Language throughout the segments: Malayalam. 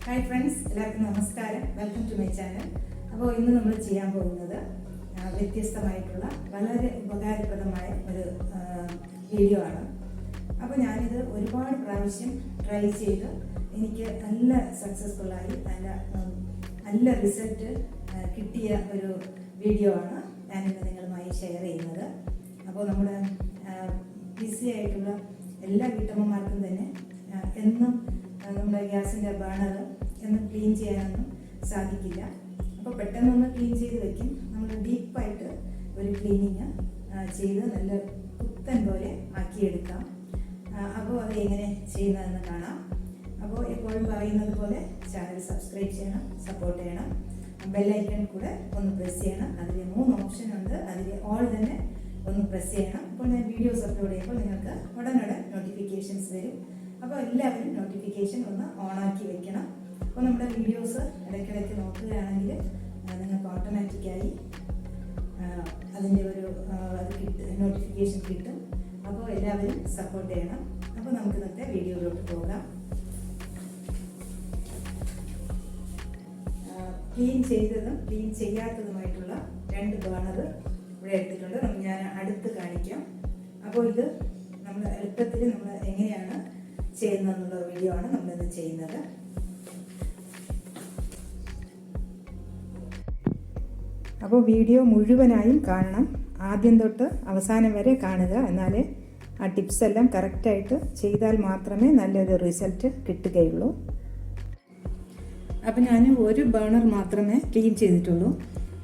ഹായ് ഫ്രണ്ട്സ്, എല്ലാവർക്കും നമസ്കാരം. Welcome to my channel. അപ്പോൾ ഇന്ന് നമ്മൾ ചെയ്യാൻ പോകുന്നത് വ്യത്യസ്തമായിട്ടുള്ള വളരെ ഉപകാരപ്രദമായ ഒരു വീഡിയോ ആണ്. അപ്പോൾ ഞാനിത് ഒരുപാട് പ്രാവശ്യം ട്രൈ ചെയ്ത് എനിക്ക് നല്ല സക്സസ്ഫുള്ളായി നല്ല റിസൾട്ട് കിട്ടിയ ഒരു വീഡിയോ ആണ് ഞാനിന്ന് നിങ്ങളുമായി ഷെയർ ചെയ്യുന്നത്. അപ്പോൾ നമ്മുടെ ബിസി ആയിട്ടുള്ള എല്ലാ വീട്ടമ്മമാർക്കും തന്നെ എന്നും നമ്മുടെ ഗ്യാസിൻ്റെ ബർണർ എന്നും ക്ലീൻ ചെയ്യാനൊന്നും സാധിക്കില്ല. അപ്പോൾ പെട്ടെന്നൊന്ന് ക്ലീൻ ചെയ്ത് വെക്കും. നമ്മൾ ഡീപ്പായിട്ട് ഒരു ക്ലീനിങ് ചെയ്ത് നല്ല പുത്തൻ പോലെ ആക്കിയെടുക്കാം. അപ്പോൾ അത് എങ്ങനെ ചെയ്യുന്നതെന്ന് കാണാം. അപ്പോൾ എപ്പോഴും പറയുന്നത് പോലെ ചാനൽ സബ്സ്ക്രൈബ് ചെയ്യണം, സപ്പോർട്ട് ചെയ്യണം, ബെല്ലൈക്കൺ കൂടെ ഒന്ന് പ്രസ് ചെയ്യണം. അതിൽ 3 ഓപ്ഷൻ ഉണ്ട്. അതിൽ ഓൾ തന്നെ ഒന്ന് പ്രസ് ചെയ്യണം. അപ്പോൾ ഞാൻ വീഡിയോസ് അപ്ലോഡ് ചെയ്യുമ്പോൾ നിങ്ങൾക്ക് ഉടനടെ നോട്ടിഫിക്കേഷൻസ് വരും. അപ്പോൾ എല്ലാവരും നോട്ടിഫിക്കേഷൻ ഒന്ന് ഓണാക്കി വെക്കണം. അപ്പോൾ നമ്മുടെ വീഡിയോസ് ഇടയ്ക്കിടയ്ക്ക് നോക്കുകയാണെങ്കിൽ നിങ്ങൾക്ക് ഓട്ടോമാറ്റിക്കായി അതിൻ്റെ ഒരു നോട്ടിഫിക്കേഷൻ കിട്ടും. അപ്പോൾ എല്ലാവരും സപ്പോർട്ട് ചെയ്യണം. അപ്പോൾ നമുക്ക് ഇന്നത്തെ വീഡിയോയിലോട്ട് പോകാം. ക്ലീൻ ചെയ്തതും ക്ലീൻ ചെയ്യാത്തതുമായിട്ടുള്ള 2 ബർണർ ഇവിടെ എടുത്തിട്ടുണ്ട്. ഞാൻ അടുത്ത് കാണിക്കാം. അപ്പോൾ ഇത് നമ്മൾ എളുപ്പത്തിൽ നമ്മൾ എങ്ങനെയാണ് ചെയ്യുന്നതെന്നുള്ള വീഡിയോ ആണ് നമ്മളിന്ന് ചെയ്യുന്നത്. അപ്പോൾ വീഡിയോ മുഴുവനായും കാണണം. ആദ്യം തൊട്ട് അവസാനം വരെ കാണുക. എന്നാലേ ആ ടിപ്സ് എല്ലാം കറക്റ്റായിട്ട് ചെയ്താൽ മാത്രമേ നല്ലൊരു റിസൾട്ട് കിട്ടുകയുള്ളൂ. അപ്പോൾ ഞാൻ ഒരു ബർണർ മാത്രമേ ക്ലീൻ ചെയ്തിട്ടുള്ളൂ.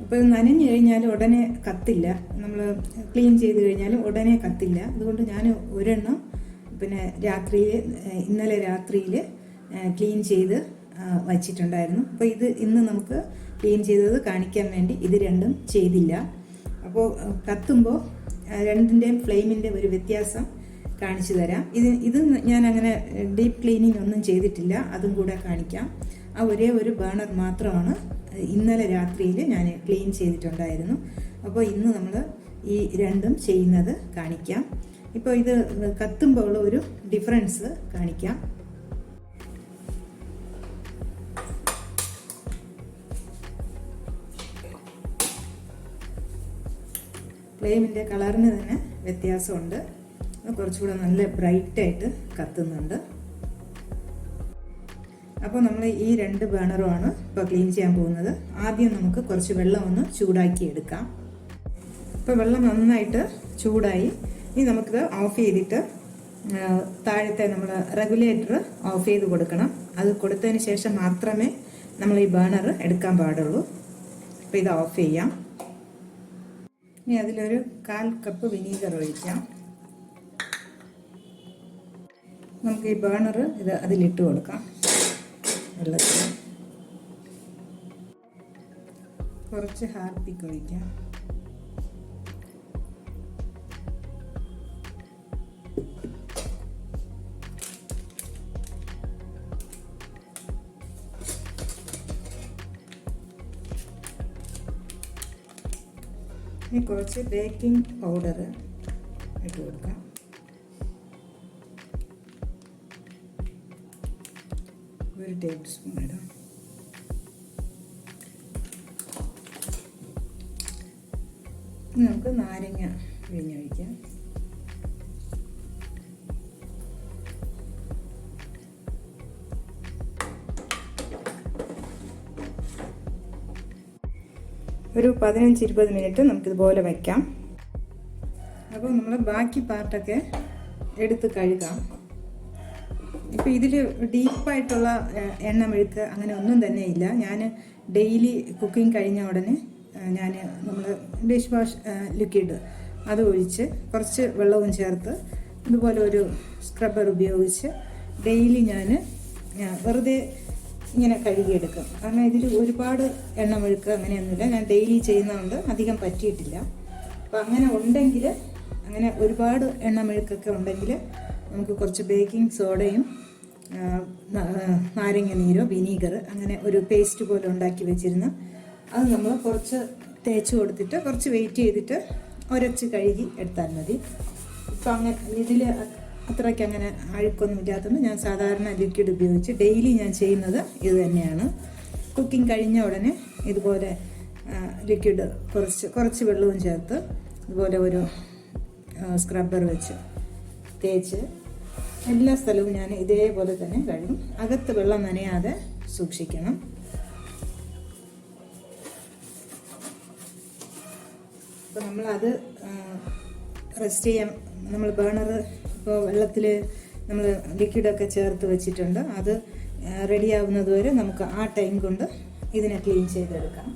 അപ്പോൾ നനഞ്ഞു കഴിഞ്ഞാൽ ഉടനെ കത്തില്ല. നമ്മൾ ക്ലീൻ ചെയ്ത് കഴിഞ്ഞാൽ ഉടനെ കത്തില്ല. അതുകൊണ്ട് ഞാൻ ഒരെണ്ണം ഇന്നലെ രാത്രിയിൽ ക്ലീൻ ചെയ്ത് വച്ചിട്ടുണ്ടായിരുന്നു. അപ്പോൾ ഇത് ഇന്ന് നമുക്ക് ക്ലീൻ ചെയ്തത് കാണിക്കാൻ വേണ്ടി ഇത് രണ്ടും ചെയ്തില്ല. അപ്പോൾ കത്തുമ്പോൾ രണ്ടിൻ്റെയും ഫ്ലെയിമിൻ്റെ ഒരു വ്യത്യാസം കാണിച്ചു തരാം. ഇത് ഞാൻ അങ്ങനെ ഡീപ്പ് ക്ലീനിങ് ഒന്നും ചെയ്തിട്ടില്ല. അതും കൂടെ കാണിക്കാം. ആ ഒരേ ഒരു ബർണർ മാത്രമാണ് ഇന്നലെ രാത്രിയിൽ ഞാൻ ക്ലീൻ ചെയ്തിട്ടുണ്ടായിരുന്നു. അപ്പോൾ ഇന്ന് നമ്മൾ ഈ രണ്ടും ചെയ്യുന്നത് കാണിക്കാം. ഇപ്പോൾ ഇത് കത്തുമ്പോൾ ഉള്ള ഒരു ഡിഫറൻസ് കാണിക്കാം. ഫ്ലെയിമിൻ്റെ കളറിന് തന്നെ വ്യത്യാസമുണ്ട്. കുറച്ചുകൂടെ നല്ല ബ്രൈറ്റായിട്ട് കത്തുന്നുണ്ട്. അപ്പോൾ നമ്മൾ ഈ 2 ബർണറുമാണ് ഇപ്പോൾ ക്ലീൻ ചെയ്യാൻ പോകുന്നത്. ആദ്യം നമുക്ക് കുറച്ച് വെള്ളം ഒന്ന് ചൂടാക്കി എടുക്കാം. ഇപ്പോൾ വെള്ളം നന്നായിട്ട് ചൂടായി. ഇനി നമുക്കിത് ഓഫ് ചെയ്തിട്ട് താഴത്തെ നമ്മൾ റെഗുലേറ്റർ ഓഫ് ചെയ്ത് കൊടുക്കണം. അത് കൊടുത്തതിന് ശേഷം മാത്രമേ നമ്മൾ ഈ ബർണർ എടുക്കാൻ പാടുള്ളൂ. അപ്പോൾ ഇത് ഓഫ് ചെയ്യാം. ഇനി അതിലൊരു 1/4 കപ്പ് വിനീഗർ ഒഴിക്കാം. നമുക്ക് ഈ ബർണർ അതിലിട്ട് കൊടുക്കാം. വെള്ളത്തിൽ കുറച്ച് ഹാർപ്പിക്ക് ഒഴിക്കാം. ഇനി കുറച്ച് ബേക്കിംഗ് പൗഡർ ഇട്ട് കൊടുക്കാം. ഒരു ടേബിൾ സ്പൂൺ ഇടാം. നമുക്ക് നാരങ്ങ പിഴിഞ്ഞൊഴിക്കാം. ഒരു 15-20 മിനിറ്റ് നമുക്കിതുപോലെ വയ്ക്കാം. അപ്പോൾ നമ്മൾ ബാക്കി പാർട്ടൊക്കെ എടുത്ത് കഴുകാം. ഇപ്പോൾ ഇതിൽ ഡീപ്പായിട്ടുള്ള എണ്ണ മെഴുക്ക് അങ്ങനെ ഒന്നും തന്നെ ഇല്ല. ഞാൻ ഡെയിലി കുക്കിംഗ് കഴിഞ്ഞ ഉടനെ നമ്മൾ ഡിഷ് വാഷ് ലിക്വിഡ് അത് ഒഴിച്ച് കുറച്ച് വെള്ളവും ചേർത്ത് ഇതുപോലെ ഒരു സ്ക്രബ്ബർ ഉപയോഗിച്ച് ഡെയിലി ഞാൻ വെറുതെ ഇങ്ങനെ കഴുകിയെടുക്കും. കാരണം ഇതിൽ ഒരുപാട് എണ്ണ മെഴുക്ക് അങ്ങനെയൊന്നുമില്ല. ഞാൻ ഡെയിലി ചെയ്യുന്നതുകൊണ്ട് അധികം പറ്റിയിട്ടില്ല. അപ്പോൾ അങ്ങനെ ഉണ്ടെങ്കിൽ, അങ്ങനെ ഒരുപാട് എണ്ണ മെഴുക്കൊക്കെ ഉണ്ടെങ്കിൽ നമുക്ക് കുറച്ച് ബേക്കിംഗ് സോഡയും നാരങ്ങ നീരോ വിനീഗർ അങ്ങനെ ഒരു പേസ്റ്റ് പോലെ ഉണ്ടാക്കി വെച്ചിരുന്ന അത് നമ്മൾ കുറച്ച് തേച്ച് കൊടുത്തിട്ട് കുറച്ച് വെയിറ്റ് ചെയ്തിട്ട് ഉരച്ച് കഴുകി എടുത്താൽ മതി. ഇപ്പം അങ്ങനെ ഇതിൽ അത്രയ്ക്ക് അങ്ങനെ അഴുക്കൊന്നും ഇല്ലാത്തതുകൊണ്ട് ഞാൻ സാധാരണ ലിക്വിഡ് ഉപയോഗിച്ച് ഡെയിലി ഞാൻ ചെയ്യുന്നത് ഇത് തന്നെയാണ്. കുക്കിംഗ് കഴിഞ്ഞ ഉടനെ ഇതുപോലെ ലിക്വിഡ് കുറച്ച് വെള്ളവും ചേർത്ത് ഇതുപോലെ ഒരു സ്ക്രബ്ബർ വെച്ച് തേച്ച് എല്ലാ സ്ഥലവും ഞാൻ ഇതേപോലെ തന്നെ കഴുകും. അകത്ത് വെള്ളം നനയാതെ സൂക്ഷിക്കണം. അപ്പോൾ നമ്മളത് റെസ്റ്റ് ചെയ്യാൻ നമ്മൾ ബേണർ ഇപ്പോൾ വെള്ളത്തിൽ നമ്മൾ ലിക്വിഡൊക്കെ ചേർത്ത് വെച്ചിട്ടുണ്ട്. അത് റെഡിയാവുന്നത് വരെ നമുക്ക് ആ ടൈം കൊണ്ട് ഇതിനെ ക്ലീൻ ചെയ്തെടുക്കാം.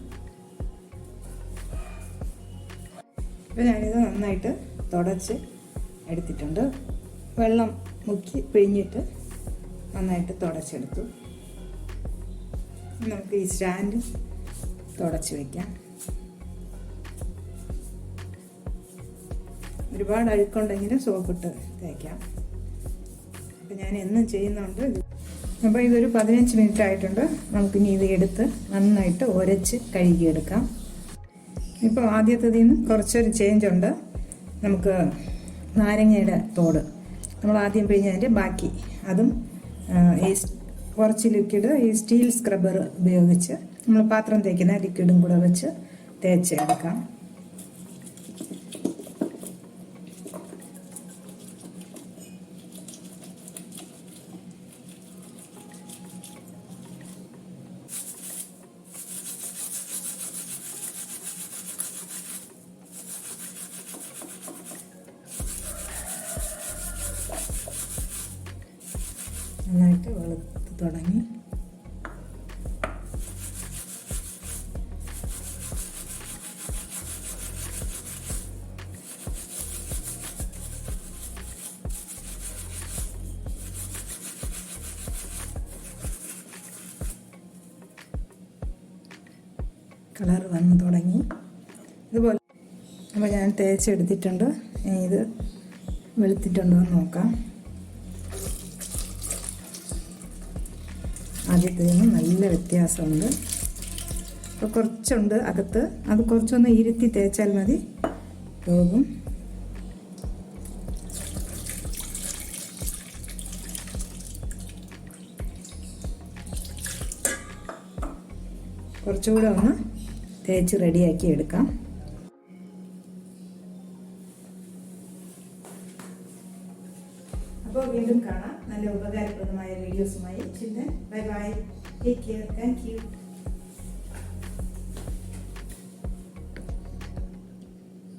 ഇപ്പോൾ ഞാനിത് നന്നായിട്ട് തുടച്ച് എടുത്തിട്ടുണ്ട്. വെള്ളം മുക്കി പിഴിഞ്ഞിട്ട് നന്നായിട്ട് തുടച്ചെടുത്തു. നമുക്ക് ഈ സ്റ്റാൻഡ് തുടച്ച് വയ്ക്കാം. ഒരുപാട് അഴുക്കുണ്ടെങ്കിൽ സോപ്പിട്ട് തേക്കാം. അപ്പം ഞാൻ എന്നും ചെയ്യുന്നുണ്ട്. അപ്പോൾ ഇതൊരു 15 മിനിറ്റ് ആയിട്ടുണ്ട്. നമുക്കിനി ഇത് എടുത്ത് നന്നായിട്ട് ഉരച്ച് കഴുകിയെടുക്കാം. ഇപ്പോൾ ആദ്യത്തേതിൽ നിന്ന് കുറച്ചൊരു ചേഞ്ച് ഉണ്ട്. നമുക്ക് നാരങ്ങയുടെ തോട് നമ്മൾ ആദ്യം പിഴിഞ്ഞതിൻ്റെ ബാക്കി അതും ഈ കുറച്ച് ലിക്വിഡ് ഈ സ്റ്റീൽ സ്ക്രബ്ബർ ഉപയോഗിച്ച് നമ്മൾ പാത്രം തേക്കുന്ന ലിക്വിഡും കൂടെ വെച്ച് തേച്ചെടുക്കാം. നന്നായിട്ട് വെളുത്ത് തുടങ്ങി. കളർ വന്ന് തുടങ്ങി ഇതുപോലെ. അപ്പോൾ ഞാൻ തേച്ചെടുത്തിട്ടുണ്ട്. ഇത് വെളുത്തിട്ടുണ്ടോ എന്ന് നോക്കാം. ആദ്യത്തേതിന് നല്ല വ്യത്യാസമുണ്ട്. അപ്പോൾ കുറച്ചുണ്ട് അകത്ത്, അത് കുറച്ചൊന്ന് ഇരുത്തി തേച്ചാൽ മതി, പോകും. കുറച്ചുകൂടെ ഒന്ന് തേച്ച് റെഡിയാക്കി എടുക്കാം. അപ്പോൾ വീണ്ടും കാണാം നല്ല ഉപകാരപ്രദമായ വീഡിയോസുമായി. Bye bye, take care, thank U.